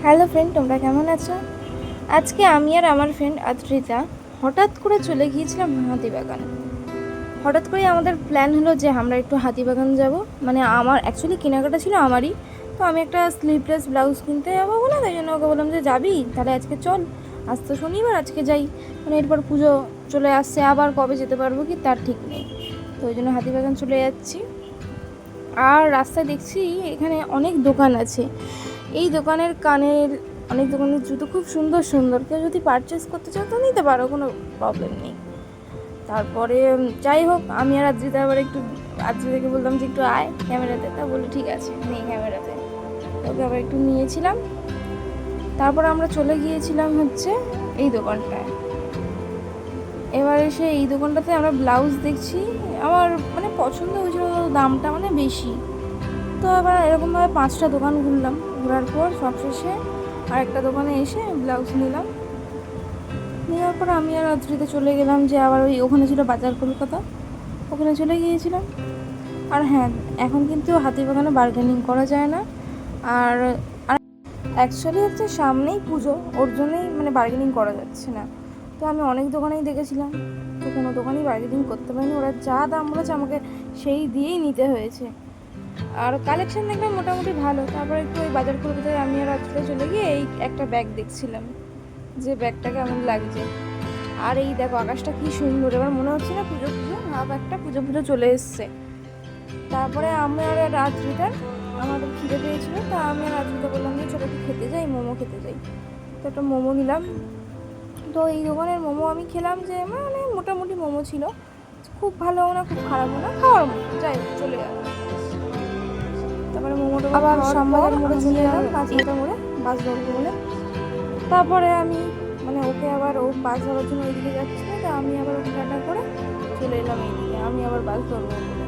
Hello friend, তোমরা কেমন আছো? আজকে আমি আর আমার ফ্রেন্ড আদ্রিতা হঠাৎ করে চলে গিয়েছিলাম হাতিবাগান। হঠাৎ করেই আমাদের প্ল্যান হলো যে আমরা একটু হাতিবাগান যাব। মানে আমার অ্যাকচুয়ালি কেনাকাটা ছিল আমারই, তো আমি একটা স্লিভলেস ব্লাউজ কিনতে যাবো বলে তাই জন্য ওকে বললাম যে যাবি তাহলে আজকে চল, আজ তো শনিবার, আজকে যাই। মানে এরপর পুজো চলে আসছে, আবার কবে যেতে পারবো কি তার ঠিক নেই। তো ওই জন্য হাতিবাগান চলে যাচ্ছি। আর রাস্তায় দেখছি এখানে অনেক দোকান আছে। এই দোকানের কানের, অনেক দোকানের জুতো খুব সুন্দর সুন্দর, কেউ যদি পারচেস করতে চাও তো নিতে পারো, কোনো প্রবলেম নেই। তারপরে যাই হোক, আমি আর আদ্রিতা আবার একটু আদ্রিতাকে বললাম যে একটু আয় ক্যামেরাতে, তা বললো ঠিক আছে নেই ক্যামেরাতে, ওকে আবার একটু নিয়েছিলাম। তারপর আমরা চলে গিয়েছিলাম হচ্ছে এই দোকানটায়। এবার এসে এই দোকানটাতে আমরা ব্লাউজ দেখছি, আমার মানে পছন্দ হয়েছিল, দামটা মানে বেশি। তো আবার এরকমভাবে 5টা দোকান ঘুরলাম, ঘোরার পর সবশেষে আরেকটা দোকানে এসে ব্লাউজ নিলাম। নেওয়ার পর আমি আর অদ্রিতা চলে গেলাম যে আবার ওখানে ছিল বাজার কলকাতা, ওখানে চলে গিয়েছিলাম। আর হ্যাঁ, এখন কিন্তু হাতিবাগানে বার্গেনিং করা যায় না। আর আর অ্যাকচুয়ালি হচ্ছে সামনেই পুজো, ওর জন্যই মানে বার্গেনিং করা যাচ্ছে না। তো আমি অনেক দোকানেই দেখেছিলাম, তো কোনো দোকানেই বার্গেনিং করতে পারিনি, ওরা যা দাম বলেছে আমাকে সেই দিয়েই নিতে হয়েছে। আর কালেকশন দেখলাম মোটামুটি ভালো। তারপর একটু ওই বাজার কলকাতায় আমি আর রাত্রে চলে গিয়ে এই একটা ব্যাগ দেখছিলাম যে ব্যাগটা কেমন লাগছে। আর এই দেখো আকাশটা কি সুন্দর, এবার মনে হচ্ছে না পুজো পুজো ভাব, একটা পুজো পুজো চলে এসছে। তারপরে আমি আর রাত্রিটার আমাদের খিদে পেয়েছিল, তা আমি আর রাত্রিটা বললাম যে চলো একটু খেতে যাই, মোমো খেতে যাই। তো একটা মোমো নিলাম। তো এই দোকানের মোমো আমি খেলাম, যে মানে মোটামুটি মোমো ছিল, খুব ভালো না খুব খারাপও না, খাওয়ার মতো, যাই চলে গেল। তারপরে মোমোটা আবার শ্যামবাজার মোড়ে চলে এলাম, পাঁচমাথা মোড়ে, বাস ধরবো বলে। তারপরে আমি মানে ওকে আবার, ও বাস ধরার জন্য ওইদিকে যাচ্ছিল, তো আমি আবার ওকে টাটা করে চলে এলাম এইদিকে, আমি আবার বাস ধরবো বলে।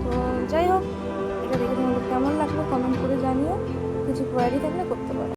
তো যাই হোক, এটা দেখে তোমাদের কেমন লাগলো কমেন্ট করে জানিও, কিছু কোয়ারি থাকলে করতে পারো।